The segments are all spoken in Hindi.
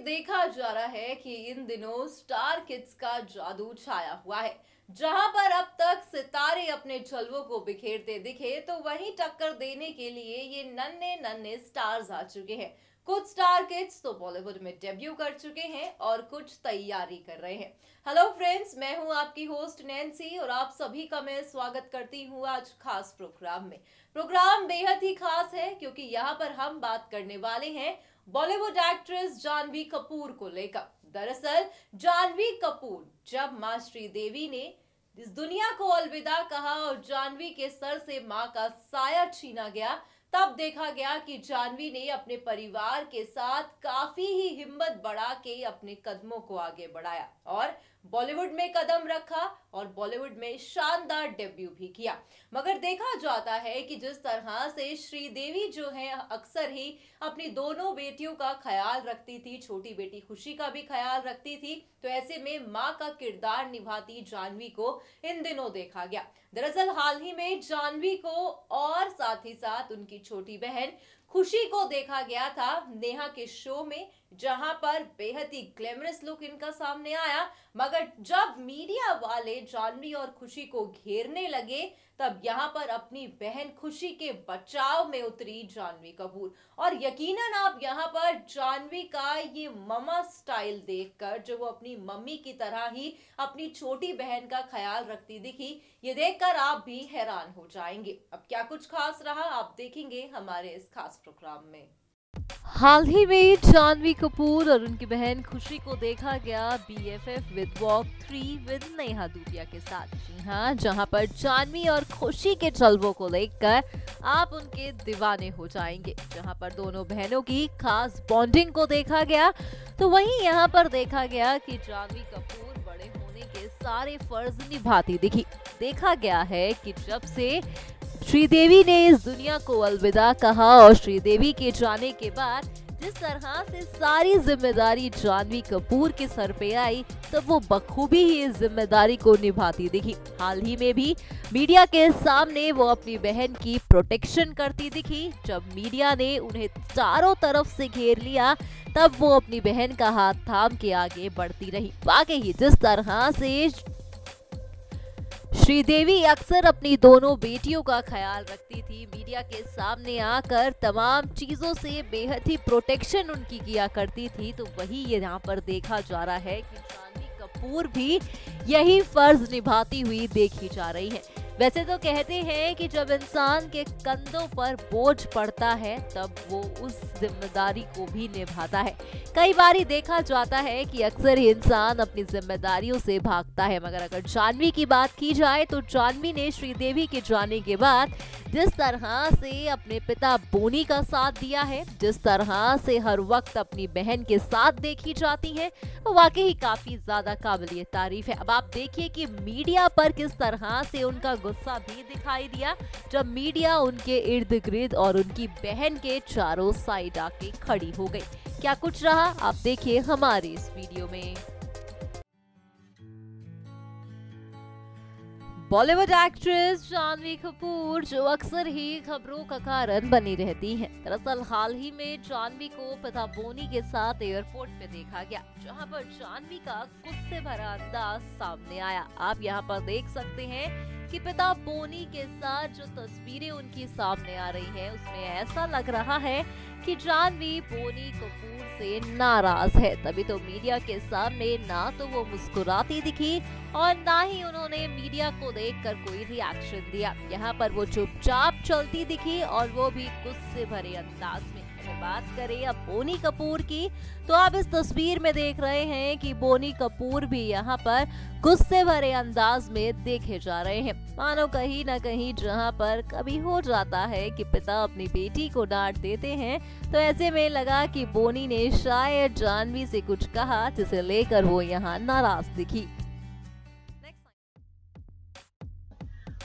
देखा जा रहा है कि इन दिनों स्टार किड्स का जादू छाया हुआ है। जहां पर अब तक सितारे अपने जलवों को बिखेरते दिखे, तो वहीं टक्कर देने के लिए ये नन्हे नन्हे स्टार्स आ चुके हैं। कुछ स्टार किड्स तो बॉलीवुड में डेब्यू कर चुके हैं और कुछ तैयारी कर रहे हैं। हेलो फ्रेंड्स, मैं हूं आपकी होस्ट नैन्सी और आप सभी का मैं स्वागत करती हूं आज खास प्रोग्राम में। प्रोग्राम बेहद ही खास है क्योंकि यहाँ पर हम बात करने वाले हैं बॉलीवुड एक्ट्रेस जानवी कपूर को लेकर। दरअसल जानवी कपूर जब मां श्रीदेवी ने इस दुनिया को अलविदा कहा और जानवी के सर से मां का साया छीना गया, तब देखा गया कि जानवी ने अपने परिवार के साथ काफी ही हिम्मत बढ़ा के अपने कदमों को आगे बढ़ाया और बॉलीवुड में कदम रखा और बॉलीवुड में शानदार डेब्यू भी किया। मगर देखा जाता है कि जिस तरह से श्रीदेवी जो है अक्सर ही अपनी दोनों बेटियों का ख्याल रखती थी, छोटी बेटी खुशी का भी ख्याल रखती थी, तो ऐसे में मां का किरदार निभाती जानवी को इन दिनों देखा गया। दरअसल हाल ही में जानवी को और साथ ही साथ उनकी छोटी बहन खुशी को देखा गया था नेहा के शो में, जहां पर बेहद ही ग्लैमरस लुक इनका सामने आया। मगर जब मीडिया वाले जानवी और खुशी को घेरने लगे, तब यहां पर अपनी बहन खुशी के बचाव में उतरी जानवी कपूर। और यकीनन आप यहां पर जानवी का ये ममा स्टाइल देखकर, जो वो अपनी मम्मी की तरह ही अपनी छोटी बहन का ख्याल रखती दिखी, ये देखकर आप भी हैरान हो जाएंगे। अब क्या कुछ खास रहा, आप देखेंगे हमारे इस खास प्रोग्राम में। हाल ही में जानवी कपूर और उनकी बहन खुशी को देखा गया BFF with walk 3 with Neha Dhupia के साथ। जी हाँ, जहां पर जानवी और खुशी के जलवों को देखकर आप उनके दीवाने हो जाएंगे। जहां पर दोनों बहनों की खास बॉन्डिंग को देखा गया, तो वहीं यहां पर देखा गया कि जानवी कपूर बड़े होने के सारे फर्ज निभाती दिखी। देखा गया है कि जब से श्रीदेवी ने इस दुनिया को अलविदा कहा और श्रीदेवी के जाने के बाद जिस तरह से सारी जिम्मेदारी जानवी कपूर के सर पे आई, तब वो बखूबी ही इस जिम्मेदारी को निभाती दिखी। हाल ही में भी मीडिया के सामने वो अपनी बहन की प्रोटेक्शन करती दिखी। जब मीडिया ने उन्हें चारों तरफ से घेर लिया, तब वो अपनी बहन का हाथ थाम के आगे बढ़ती रही। वाकई जिस तरह से श्रीदेवी अक्सर अपनी दोनों बेटियों का ख्याल रखती थी, मीडिया के सामने आकर तमाम चीजों से बेहद ही प्रोटेक्शन उनकी किया करती थी, तो वही ये यहाँ पर देखा जा रहा है कि जानवी कपूर भी यही फर्ज निभाती हुई देखी जा रही है। वैसे तो कहते हैं कि जब इंसान के कंधों पर बोझ पड़ता है, तब वो उस जिम्मेदारी को भी निभाता है। कई बार देखा जाता है कि अक्सर ही इंसान अपनी जिम्मेदारियों से भागता है, मगर अगर जानवी की बात की जाए तो जानवी ने श्रीदेवी के जाने के बाद जिस तरह से अपने पिता बोनी का साथ दिया है, जिस तरह से हर वक्त अपनी बहन के साथ देखी जाती है, वो वाकई काफी ज्यादा काबिलिए तारीफ है। अब आप देखिए कि मीडिया पर किस तरह से उनका गुस्सा भी दिखाई दिया जब मीडिया उनके इर्द गिर्द और उनकी बहन के चारों साइड आके खड़ी हो गई। क्या कुछ रहा, आप देखिए हमारे इस वीडियो में। बॉलीवुड एक्ट्रेस जानवी कपूर जो अक्सर ही खबरों का कारण बनी रहती हैं। दरअसल हाल ही में जानवी को पिता बोनी के साथ एयरपोर्ट पे देखा गया, जहां पर जानवी का गुस्से भरा अंदाज सामने आया। आप यहां पर देख सकते हैं कि पिता बोनी के साथ जो तस्वीरें उनकी सामने आ रही हैं, उसमें ऐसा लग रहा है कि जानवी बोनी कपूर से नाराज है। तभी तो मीडिया के सामने ना तो वो मुस्कुराती दिखी और ना ही उन्होंने मीडिया को देखकर कोई रिएक्शन दिया। यहाँ पर वो चुपचाप चलती दिखी और वो भी गुस्से भरे अंदाज में। बात करें अब बोनी कपूर की, तो आप इस तस्वीर में देख रहे हैं कि बोनी कपूर भी यहाँ पर गुस्से भरे अंदाज में देखे जा रहे हैं। मानो कहीं ना कहीं जहाँ पर कभी हो जाता है कि पिता अपनी बेटी को डांट देते हैं, तो ऐसे में लगा कि बोनी ने शायद जानवी से कुछ कहा, जिसे लेकर वो यहाँ नाराज दिखी।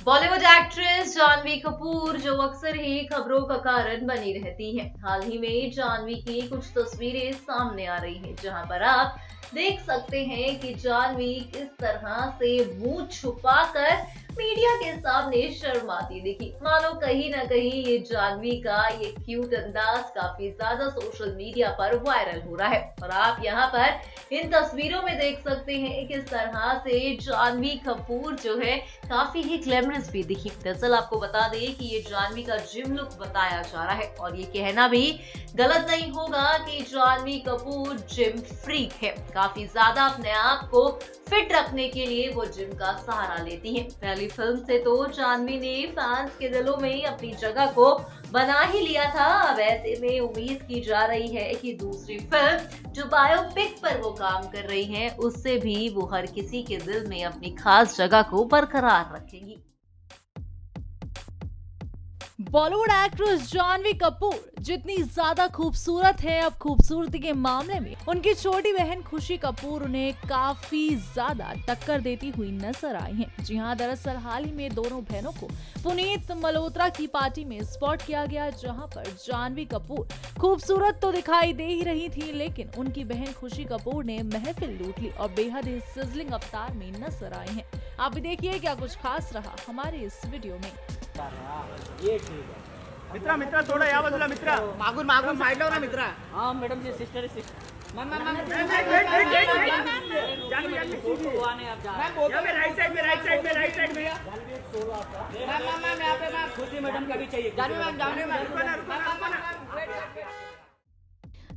बॉलीवुड एक्ट्रेस जानवी कपूर जो अक्सर ही खबरों का कारण बनी रहती है। हाल ही में जानवी की कुछ तस्वीरें सामने आ रही हैं, जहां पर आप देख सकते हैं कि जानवी किस तरह से मुंह छुपाकर मीडिया के सामने शर्माती दिखी। मानो कहीं ना कहीं ये जाह्नवी का ये क्यूट अंदाज काफी ज्यादा सोशल मीडिया पर वायरल हो रहा है और आप यहाँ पर इन तस्वीरों में देख सकते हैं किस तरह से जाह्नवी कपूर जो है काफी ही ग्लैमरस भी दिखी। दरअसल आपको बता दें कि ये जाह्नवी का जिम लुक बताया जा रहा है और ये कहना भी गलत नहीं होगा कि जाह्नवी कपूर जिम फ्रीक है। काफी ज्यादा अपने आप को फिट रखने के लिए वो जिम का सहारा लेती हैं। पहली फिल्म से तो जाह्नवी ने फैंस के दिलों में अपनी जगह को बना ही लिया था। अब ऐसे में उम्मीद की जा रही है कि दूसरी फिल्म जो बायोपिक पर वो काम कर रही हैं उससे भी वो हर किसी के दिल में अपनी खास जगह को बरकरार रखेंगी। बॉलीवुड एक्ट्रेस जाह्नवी कपूर जितनी ज्यादा खूबसूरत है, अब खूबसूरती के मामले में उनकी छोटी बहन खुशी कपूर उन्हें काफी ज्यादा टक्कर देती हुई नजर आई हैं। जी हां, दरअसल हाल ही में दोनों बहनों को पुनीत मल्होत्रा की पार्टी में स्पॉट किया गया, जहां पर जाह्नवी कपूर खूबसूरत तो दिखाई दे ही रही थी, लेकिन उनकी बहन खुशी कपूर ने महफिल लूट ली और बेहद ही सिजलिंग अवतार में नजर आई हैं। आप भी देखिए क्या कुछ खास रहा हमारे इस वीडियो में। ये ठीक है मित्रा थोड़ा या बाजूला मित्रा मागून साइडला ना मित्रा। हां मॅडम जी सिस्टर मैम राइट साइड में यहाँ पे मैम खुशी मैडम का भी चाहिए। जाह्नवी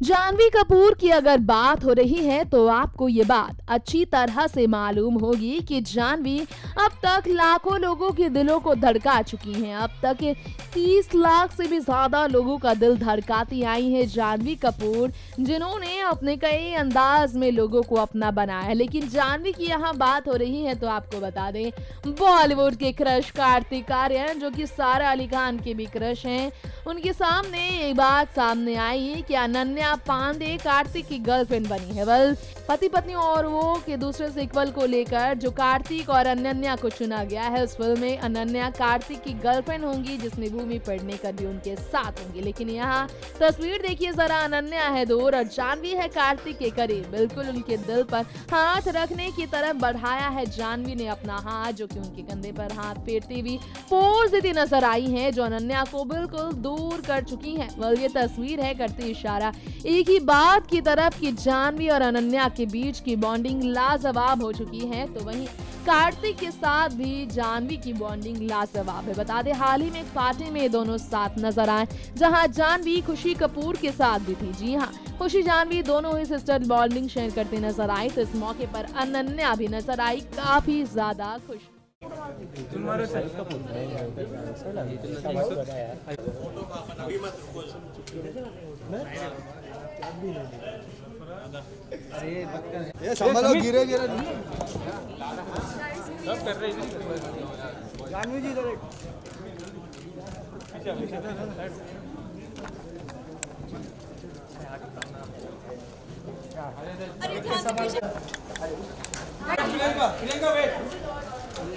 जाह्नवी कपूर की अगर बात हो रही है तो आपको ये बात अच्छी तरह से मालूम होगी कि जाह्नवी अब तक लाखों लोगों के दिलों को धड़का चुकी हैं। अब तक 30 लाख से भी ज्यादा लोगों का दिल धड़काती आई है जाह्नवी कपूर, जिन्होंने अपने कई अंदाज में लोगों को अपना बनाया। लेकिन जाह्नवी की यहाँ बात हो रही है तो आपको बता दें, बॉलीवुड के क्रश कार्तिक आर्यन, जो कि सारा अली खान के भी क्रश हैं, उनके सामने एक बात सामने आई है कि अनन्या पांडे कार्तिक की गर्लफ्रेंड बनी है। वेल, पति पत्नी और वो के दूसरे सीक्वल को लेकर जो कार्तिक और अनन्या को चुना गया है, उस फिल्म में अनन्या कार्तिक की गर्लफ्रेंड होंगी, जिसमें भूमि पेडनेकर भी उनके साथ होंगी। लेकिन यहाँ तस्वीर देखिए जरा, अनन्या है दूर और जाह्नवी है कार्तिक के करीब। बिल्कुल उनके दिल पर हाथ रखने की तरफ बढ़ाया है जाह्नवी ने अपना हाथ, जो कि उनके कंधे पर हाथ फेरती हुई पोज देती नजर आई है, जो अनन्या को बिल्कुल दूर कर चुकी है। वेल, ये तस्वीर है करती इशारा एक ही बात की तरफ कि जाह्नवी और अनन्या के बीच की बॉन्डिंग लाजवाब हो चुकी है। तो वहीं कार्तिक के साथ भी जाह्नवी की बॉन्डिंग लाजवाब है। बता दें, हाल ही में एक पार्टी में दोनों साथ नजर आए, जहां जाह्नवी खुशी कपूर के साथ भी थी। जी हां, खुशी जाह्नवी दोनों ही सिस्टर बॉन्डिंग शेयर करते नजर आई। तो इस मौके पर अनन्या भी नजर आई काफी ज्यादा खुश। ये संभालो, गिरे सब कर रहे हैं। जाह्नवी जी इधर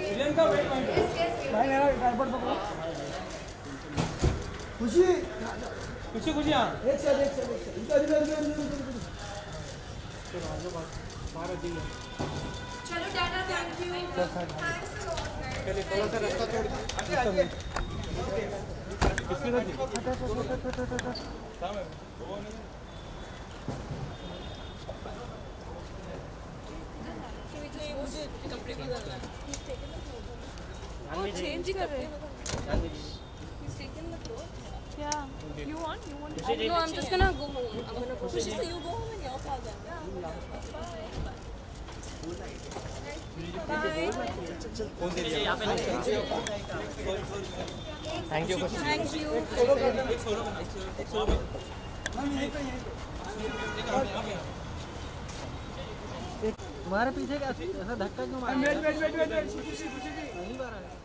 प्रियंका वेट भाई मेरा ट्राइपॉड पकड़ो। खुशी हां एक सेकंड चलो Tata, thank you, thanks a lot. चलिए थोड़ा सा रास्ता छोड़ दीजिए। चेंज कर रहे हैं। Yeah. You want? No, I'm just gonna go home. I'm gonna go. So you go home and you'll call them. Bye. Thank you. Thank you. तुम्हारे पीछे क्या ऐसा धक्का क्यों मारा? वेट पहली बार आया।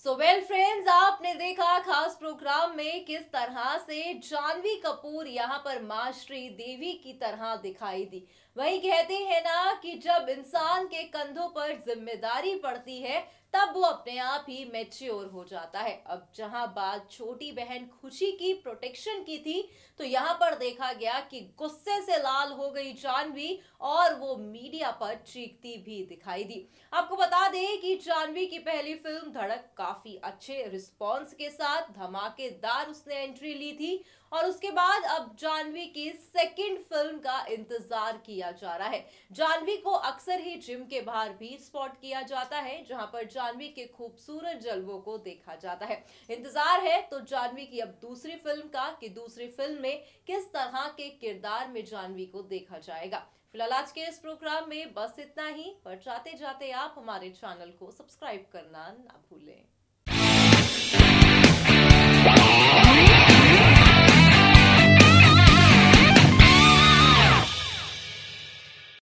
सो वेल फ्रेंड्स, आपने देखा खास प्रोग्राम में किस तरह से जाह्नवी कपूर यहाँ पर माँ श्री देवी की तरह दिखाई दी। वही कहते हैं ना कि जब इंसान के कंधों पर जिम्मेदारी पड़ती है तब वो अपने आप ही मैच्योर हो जाता है। अब जहां बात छोटी बहन खुशी की प्रोटेक्शन की थी, तो यहाँ पर देखा गया कि गुस्से से लाल हो गई जानवी और वो मीडिया पर चीखती भी दिखाई दी। आपको बता दें कि जानवी की पहली फिल्म धड़क काफी अच्छे रिस्पॉन्स के साथ धमाकेदार उसने एंट्री ली थी और उसके बाद अब जानवी की सेकंड फिल्म का इंतजार किया जा रहा है। जानवी को अक्सर ही जिम के बाहर भी स्पॉट किया जाता है, जहां पर जानवी के खूबसूरत जलवों को देखा जाता है। इंतजार है तो जानवी की अब दूसरी फिल्म का कि दूसरी फिल्म में किस तरह के किरदार में जानवी को देखा जाएगा। फिलहाल आज के इस प्रोग्राम में बस इतना ही, पर जाते जाते आप हमारे चैनल को सब्सक्राइब करना ना भूलें।